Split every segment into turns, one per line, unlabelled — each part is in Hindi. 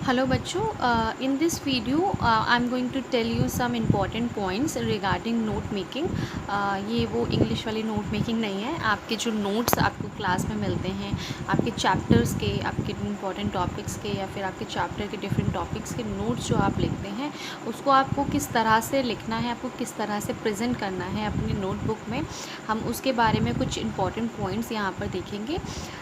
हेलो बच्चों, in this video I am going to tell you some important points regarding note making. ये वो इंग्लिश वाली नोट मेकिंग नहीं है। आपके जो नोट्स आपको क्लास में मिलते हैं, आपके चैप्टर्स के, आपके इम्पॉर्टेंट टॉपिक्स के या फिर आपके चैप्टर के डिफरेंट टॉपिक्स के नोट्स जो आप लिखते हैं, उसको आपको किस तरह से लिखना है, आपको किस तरह से प्रेजेंट करना है अपनी नोटबुक में, हम उसके बारे में कुछ इम्पॉर्टेंट पॉइंट्स यहाँ पर देखेंगे।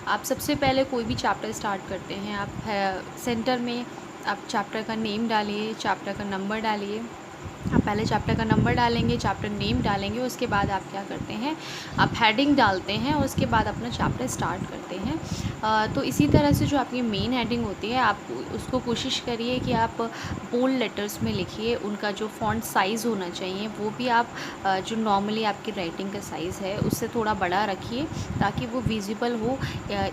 आप सबसे पहले कोई भी चैप्टर स्टार्ट करते हैं, आप सेंटर में आप चैप्टर का नेम डालिए, चैप्टर का नंबर डालिए। आप पहले चैप्टर का नंबर डालेंगे, चैप्टर नेम डालेंगे, उसके बाद आप क्या करते हैं, आप हेडिंग डालते हैं, उसके बाद अपना चैप्टर स्टार्ट करते हैं। तो इसी तरह से जो आपकी मेन हेडिंग होती है, आप उसको कोशिश करिए कि आप बोल्ड लेटर्स में लिखिए। उनका जो फ़ॉन्ट साइज़ होना चाहिए वो भी आप जो नॉर्मली आपकी राइटिंग का साइज़ है उससे थोड़ा बड़ा रखिए, ताकि वो विजिबल हो,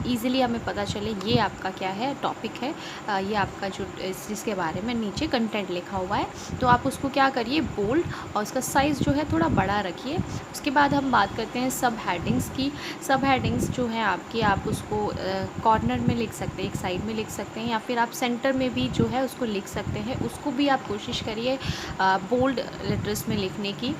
ईज़िली हमें पता चले ये आपका क्या है, टॉपिक है, ये आपका जो जिसके बारे में नीचे कंटेंट लिखा हुआ है। तो आप उसको क्या करिए, बोल्ड, और उसका साइज़ जो है थोड़ा बड़ा रखिए। उसके बाद हम बात करते हैं सब हेडिंग्स की। सब हेडिंग्स जो है आपकी, आप उसको कॉर्नर में लिख सकते हैं, एक साइड में लिख सकते हैं, या फिर आप सेंटर में भी जो है उसको लिख सकते हैं। उसको भी आप कोशिश करिए बोल्ड लेटर्स में लिखने की,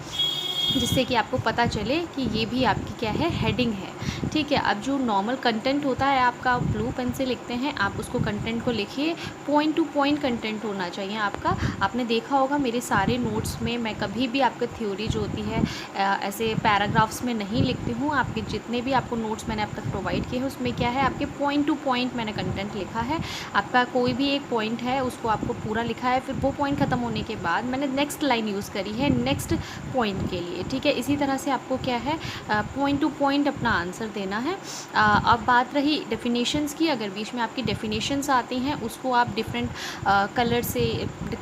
जिससे कि आपको पता चले कि ये भी आपकी क्या है, हेडिंग है। ठीक है। अब जो नॉर्मल कंटेंट होता है आपका, ब्लू पेन से लिखते हैं, आप उसको कंटेंट को लिखिए, पॉइंट टू पॉइंट कंटेंट होना चाहिए आपका। आपने देखा होगा मेरे सारे नोट्स में मैं कभी भी आपका थ्योरी जो होती है ऐसे पैराग्राफ्स में नहीं लिखती हूँ। आपके जितने भी आपको नोट्स मैंने अब तक प्रोवाइड किए हैं उसमें क्या है, आपके पॉइंट टू पॉइंट मैंने कंटेंट लिखा है। आपका कोई भी एक पॉइंट है उसको आपको पूरा लिखा है, फिर वो पॉइंट ख़त्म होने के बाद मैंने नेक्स्ट लाइन यूज़ करी है नेक्स्ट पॉइंट के लिए। ठीक है। इसी तरह से आपको क्या है, पॉइंट टू पॉइंट अपना आंसर देना है। अब बात रही डेफिनेशंस की, अगर बीच में आपकी डेफिनेशंस आती हैं उसको आप डिफरेंट कलर से,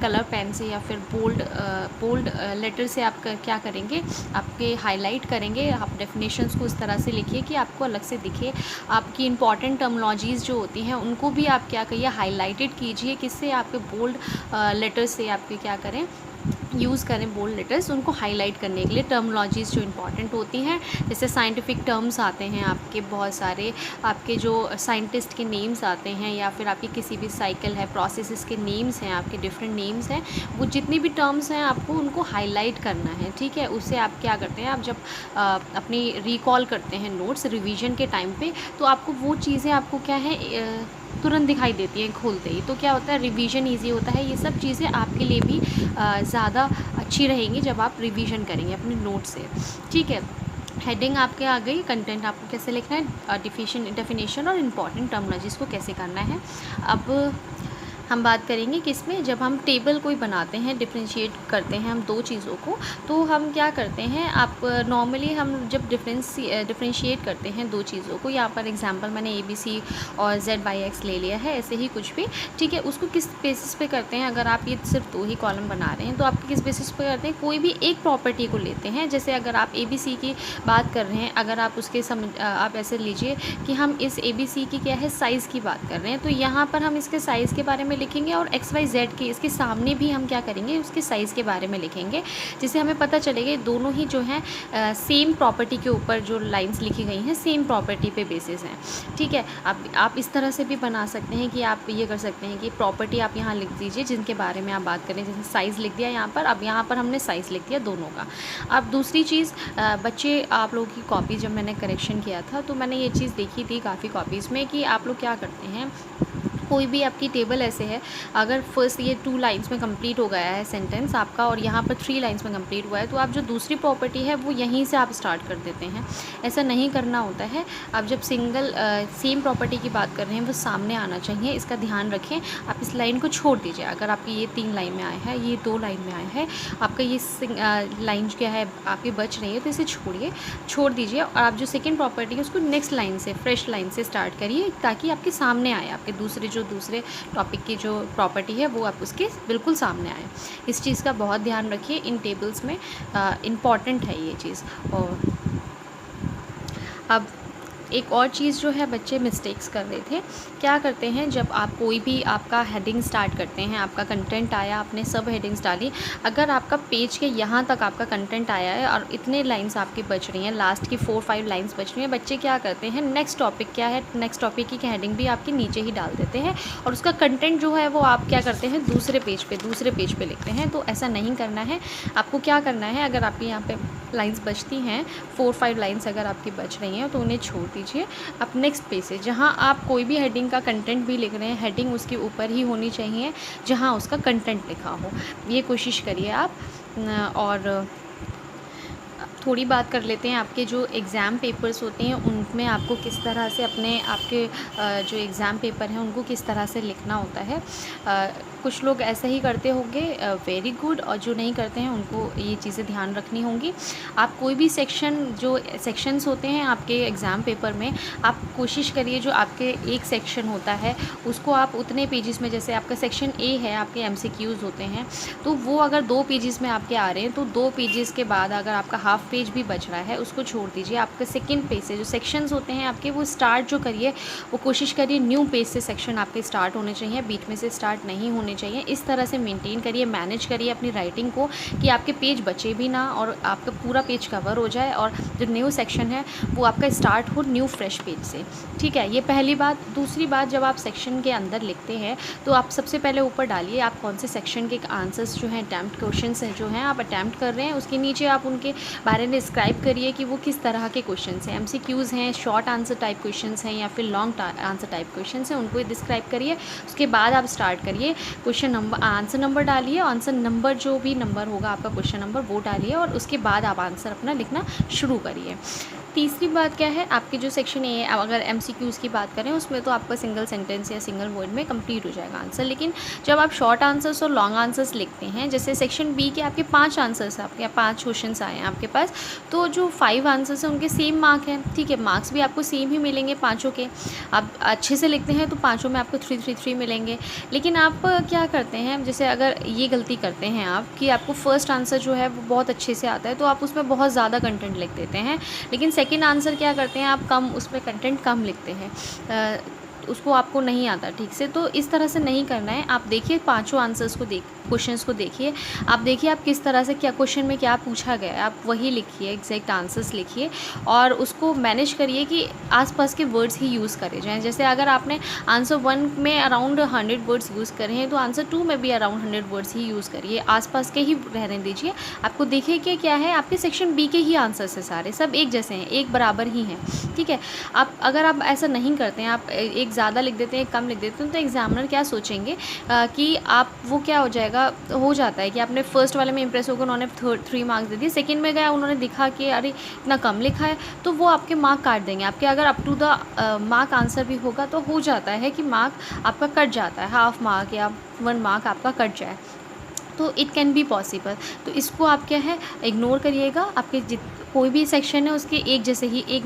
कलर पेन से या फिर बोल्ड लेटर से आप क्या करेंगे, आपके हाईलाइट करेंगे। आप डेफिनेशंस को इस तरह से लिखिए कि आपको अलग से दिखे। आपकी इंपॉर्टेंट टर्मिनोलॉजीज़ जो होती हैं उनको भी आप क्या करिए, हाईलाइटेड कीजिए, किससे, आपके बोल्ड लेटर से आपके क्या करें, यूज़ करें बोल्ड लेटर्स उनको हाईलाइट करने के लिए। टर्मिनोलॉजीज़ जो इंपॉर्टेंट होती हैं, जैसे साइंटिफिक टर्म्स आते हैं आपके बहुत सारे, आपके जो साइंटिस्ट के नेम्स आते हैं, या फिर आपकी किसी भी साइकिल है, प्रोसेसेस के नेम्स हैं, आपके डिफरेंट नेम्स हैं, वो जितनी भी टर्म्स हैं आपको उनको हाईलाइट करना है। ठीक है। उससे आप क्या करते हैं, आप जब अपनी रिकॉल करते हैं नोट्स रिवीजन के टाइम पे, तो आपको वो चीज़ें आपको क्या है, तुरंत दिखाई देती हैं खोलते ही। तो क्या होता है, रिवीजन ईजी होता है। ये सब चीज़ें आपके लिए भी ज़्यादा अच्छी रहेंगी जब आप रिवीजन करेंगे अपने नोट से। ठीक है। हेडिंग आपके आ गई, कंटेंट आपको कैसे लिखना है, डेफिनेशन और इम्पॉर्टेंट टर्मिनोलॉजीज़ को कैसे करना है। अब हम बात करेंगे कि इसमें जब हम टेबल कोई बनाते हैं, डिफ्रेंशिएट करते हैं हम दो चीज़ों को, तो हम क्या करते हैं, आप नॉर्मली हम जब डिफ्रेंशिएट करते हैं दो चीज़ों को, यहाँ पर एग्जांपल मैंने ABC और ZYX ले लिया है, ऐसे ही कुछ भी। ठीक है। उसको किस बेसिस पे करते हैं, अगर आप ये सिर्फ दो ही कॉलम बना रहे हैं तो आप किस बेसिस पे करते हैं, कोई भी एक प्रॉपर्टी को लेते हैं। जैसे अगर आप ABC की बात कर रहे हैं, अगर आप उसके आप ऐसे लीजिए कि हम इस ABC की क्या है, साइज़ की बात कर रहे हैं, तो यहाँ पर हम इसके साइज़ के बारे में लिखेंगे, और XYZ के इसके सामने भी हम क्या करेंगे, उसके साइज़ के बारे में लिखेंगे, जिससे हमें पता चलेगा दोनों ही जो हैं सेम प्रॉपर्टी के ऊपर जो लाइंस लिखी गई हैं सेम प्रॉपर्टी पे बेसिस हैं। ठीक है। आप इस तरह से भी बना सकते हैं कि आप ये कर सकते हैं कि प्रॉपर्टी आप यहाँ लिख दीजिए जिनके बारे में आप बात करें, जैसे साइज़ लिख दिया यहाँ पर, अब यहाँ पर हमने साइज़ लिख दिया दोनों का। अब दूसरी चीज़, बच्चे आप लोगों की कॉपी जब मैंने करेक्शन किया था तो मैंने ये चीज़ देखी थी काफ़ी कॉपीज़ में, कि आप लोग क्या करते हैं, कोई भी आपकी टेबल ऐसे है, अगर फर्स्ट ये 2 लाइन्स में कंप्लीट हो गया है सेंटेंस आपका, और यहाँ पर 3 लाइन्स में कंप्लीट हुआ है, तो आप जो दूसरी प्रॉपर्टी है वो यहीं से आप स्टार्ट कर देते हैं। ऐसा नहीं करना होता है। आप जब सिंगल सेम प्रॉपर्टी की बात कर रहे हैं वो सामने आना चाहिए, इसका ध्यान रखें। आप इस लाइन को छोड़ दीजिए, अगर आपकी ये 3 लाइन में आया है, ये 2 लाइन में आया है, आपका ये लाइन क्या है आपकी बच रही है, तो इसे छोड़ दीजिए, और आप जो सेकेंड प्रॉपर्टी है उसको नेक्स्ट लाइन से, फ्रेश लाइन से स्टार्ट करिए, ताकि आपके सामने आए, आपके दूसरे टॉपिक की जो प्रॉपर्टी है वो आप उसके बिल्कुल सामने आए। इस चीज़ का बहुत ध्यान रखिए, इन टेबल्स में इम्पॉर्टेंट है ये चीज़। और अब एक और चीज़ जो है बच्चे मिस्टेक्स कर रहे थे, क्या करते हैं जब आप कोई भी आपका हेडिंग स्टार्ट करते हैं, आपका कंटेंट आया, आपने सब हेडिंग्स डाली, अगर आपका पेज के यहाँ तक आपका कंटेंट आया है और इतने लाइंस आपकी बच रही हैं, लास्ट की 4-5 लाइंस बच रही हैं, बच्चे क्या करते हैं नेक्स्ट टॉपिक क्या है, नेक्स्ट टॉपिक की हेडिंग भी आपके नीचे ही डाल देते हैं और उसका कंटेंट जो है वो आप क्या करते हैं दूसरे पेज पे लिखते हैं। तो ऐसा नहीं करना है। आपको क्या करना है, अगर आपके यहाँ पे लाइंस बचती हैं 4-5 लाइंस अगर आपकी बच रही हैं तो उन्हें छोड़ दीजिए। आप नेक्स्ट पेज से जहाँ आप कोई भी हेडिंग का कंटेंट भी लिख रहे हैं, हेडिंग उसके ऊपर ही होनी चाहिए जहाँ उसका कंटेंट लिखा हो, ये कोशिश करिए आप। और थोड़ी बात कर लेते हैं आपके जो एग्ज़ाम पेपर्स होते हैं उनमें आपको किस तरह से अपने आपके जो एग्ज़ाम पेपर हैं उनको किस तरह से लिखना होता है। कुछ लोग ऐसा ही करते होंगे, वेरी गुड, और जो नहीं करते हैं उनको ये चीज़ें ध्यान रखनी होंगी। आप कोई भी जो सेक्शंस होते हैं आपके एग्ज़ाम पेपर में, आप कोशिश करिए जो आपके एक सेक्शन होता है उसको आप उतने पेजेस में, जैसे आपका सेक्शन ए है, आपके MCQs होते हैं, तो वो अगर 2 पेजेस में आपके आ रहे हैं तो 2 पेजेस के बाद अगर आपका हाफ पेज भी बच रहा है उसको छोड़ दीजिए। आपके सेकंड पेज से जो सेक्शंस होते हैं आपके वो स्टार्ट जो करिए, वो कोशिश करिए न्यू पेज से सेक्शन आपके स्टार्ट होने चाहिए, बीच में से स्टार्ट नहीं होने चाहिए। इस तरह से मेंटेन करिए, मैनेज करिए अपनी राइटिंग को कि आपके पेज बचे भी ना और आपका पूरा पेज कवर हो जाए और जो न्यू सेक्शन है वो आपका स्टार्ट हो न्यू फ्रेश पेज से। ठीक है, ये पहली बात। दूसरी बात, जब आप सेक्शन के अंदर लिखते हैं तो आप सबसे पहले ऊपर डालिए आप कौन से सेक्शन के आंसर्स जो हैं, अटैम्प्ट क्वेश्चंस हैं जो हैं आप अटैम्प्ट कर रहे हैं, उसके नीचे आप उनके बारे में डिस्क्राइब करिए कि वो किस तरह के क्वेश्चंस हैं, MCQs हैं, शॉर्ट आंसर टाइप क्वेश्चंस हैं या फिर लॉन्ग आंसर टाइप क्वेश्चंस हैं, उनको डिस्क्राइब करिए। उसके बाद आप स्टार्ट करिए, क्वेश्चन नंबर, आंसर नंबर डालिए, आंसर नंबर जो भी नंबर होगा आपका क्वेश्चन नंबर वो डालिए और उसके बाद आप आंसर अपना लिखना शुरू करिए। तीसरी बात क्या है, आपके जो सेक्शन ए है, अगर MCQs की बात करें उसमें तो आपका सिंगल सेंटेंस या सिंगल वर्ड में कंप्लीट हो जाएगा आंसर, लेकिन जब आप शॉर्ट आंसर्स और लॉन्ग आंसर्स लिखते हैं, जैसे सेक्शन बी के आपके 5 आंसर्स, आपके 5 क्वेश्चंस आए हैं आपके पास, तो जो 5 आंसर्स हैं उनके सेम मार्क हैं। ठीक है, मार्क्स भी आपको सेम ही मिलेंगे पाँचों के। आप अच्छे से लिखते हैं तो पाँचों में आपको 3-3-3 मिलेंगे। लेकिन आप क्या करते हैं, जैसे अगर ये गलती करते हैं आप कि आपको फर्स्ट आंसर जो है वो बहुत अच्छे से आता है तो आप उसमें बहुत ज़्यादा कंटेंट लिख देते हैं, लेकिन सेकंड आंसर क्या करते हैं आप कम, उसमें कंटेंट कम लिखते हैं, उसको आपको नहीं आता ठीक से। तो इस तरह से नहीं करना है। आप देखिए पांचों आंसर्स को क्वेश्चंस को देखिए, आप देखिए आप किस तरह से क्या क्वेश्चन में क्या पूछा गया है, आप वही लिखिए, एग्जैक्ट आंसर्स लिखिए और उसको मैनेज करिए कि आसपास के वर्ड्स ही यूज़ करे जाएँ। जैसे अगर आपने आंसर 1 में अराउंड 100 वर्ड्स यूज़ करे हैं तो आंसर 2 में भी अराउंड 100 वर्ड्स ही यूज़ करिए, आसपास के ही रहने दीजिए। आपको देखिए कि क्या है, आपके सेक्शन बी के ही आंसर्स है, सारे सब एक जैसे हैं, एक बराबर ही हैं। ठीक है, अगर आप ऐसा नहीं करते हैं, आप एक ज़्यादा लिख देते हैं, एक कम लिख देते हैं, तो एग्जामिनर क्या सोचेंगे कि आप वो क्या हो जाता है कि आपने फर्स्ट वाले में इंप्रेस होकर उन्होंने 3 मार्क्स दे दिए, सेकंड में गया उन्होंने दिखा कि अरे इतना कम लिखा है, तो वो आपके मार्क काट देंगे आपके। अगर up to the mark answer भी होगा तो हो जाता है कि मार्क आपका कट जाता है, हाफ मार्क या 1 मार्क आपका कट जाए, तो इट कैन बी पॉसिबल। तो इसको आप क्या है इग्नोर करिएगा। आपके कोई भी सेक्शन है उसके एक जैसे ही एक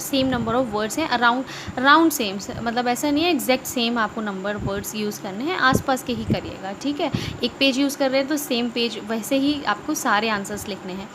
सेम नंबर ऑफ़ वर्ड्स हैं, अराउंड सेम, मतलब ऐसा नहीं है एग्जैक्ट सेम आपको नंबर वर्ड्स यूज़ करने हैं, आसपास के ही करिएगा। ठीक है, एक पेज यूज़ कर रहे हैं तो सेम पेज वैसे ही आपको सारे आंसर्स लिखने हैं।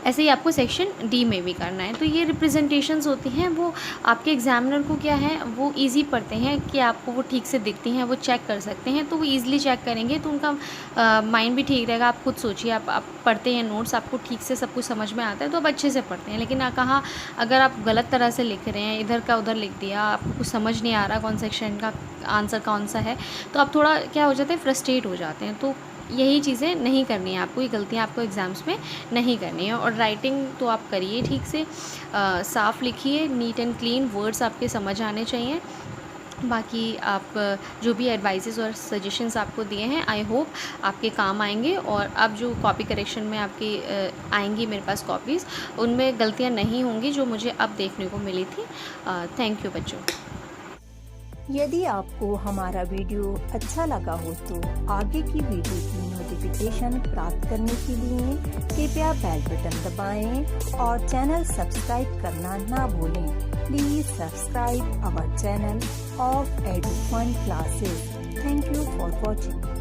ऐसे ही आपको सेक्शन डी में भी करना है। तो ये रिप्रेजेंटेशंस होती हैं, वो आपके एग्जामिनर को क्या है वो ईजी पढ़ते हैं कि आपको वो ठीक से दिखती हैं, वो चेक कर सकते हैं, तो वो ईज़िली चेक करेंगे तो उनका माइंड भी ठीक रहेगा। आप खुद सोचिए, आप पढ़ते हैं नोट्स, आपको ठीक से सब कुछ समझ में आता है तो आप अच्छे से पढ़ते हैं। लेकिन कहाँ अगर आप गलत तरह से लिख रहे हैं, इधर का उधर लिख दिया, आपको कुछ समझ नहीं आ रहा कौन सेक्शन का आंसर कौन सा है, तो आप थोड़ा क्या हो जाते हैं, फ्रस्ट्रेट हो जाते हैं। तो यही चीज़ें नहीं करनी है आपको, ये गलतियाँ आपको एग्ज़ाम्स में नहीं करनी है। और राइटिंग तो आप करिए ठीक से, साफ़ लिखिए, नीट एंड क्लीन, वर्ड्स आपके समझ आने चाहिए। बाकी आप जो भी एडवाइसेस और सजेशंस आपको दिए हैं, आई होप आपके काम आएंगे। और अब जो कॉपी करेक्शन में आपकी आएंगी मेरे पास कॉपीज़, उनमें गलतियां नहीं होंगी जो मुझे अब देखने को मिली थी। थैंक यू बच्चों।
यदि आपको हमारा वीडियो अच्छा लगा हो तो आगे की वीडियो की नोटिफिकेशन प्राप्त करने के लिए कृपया बेल बटन दबाएं और चैनल सब्सक्राइब करना ना भूलें। Please subscribe our channel of EduFun Classes. Thank you for watching.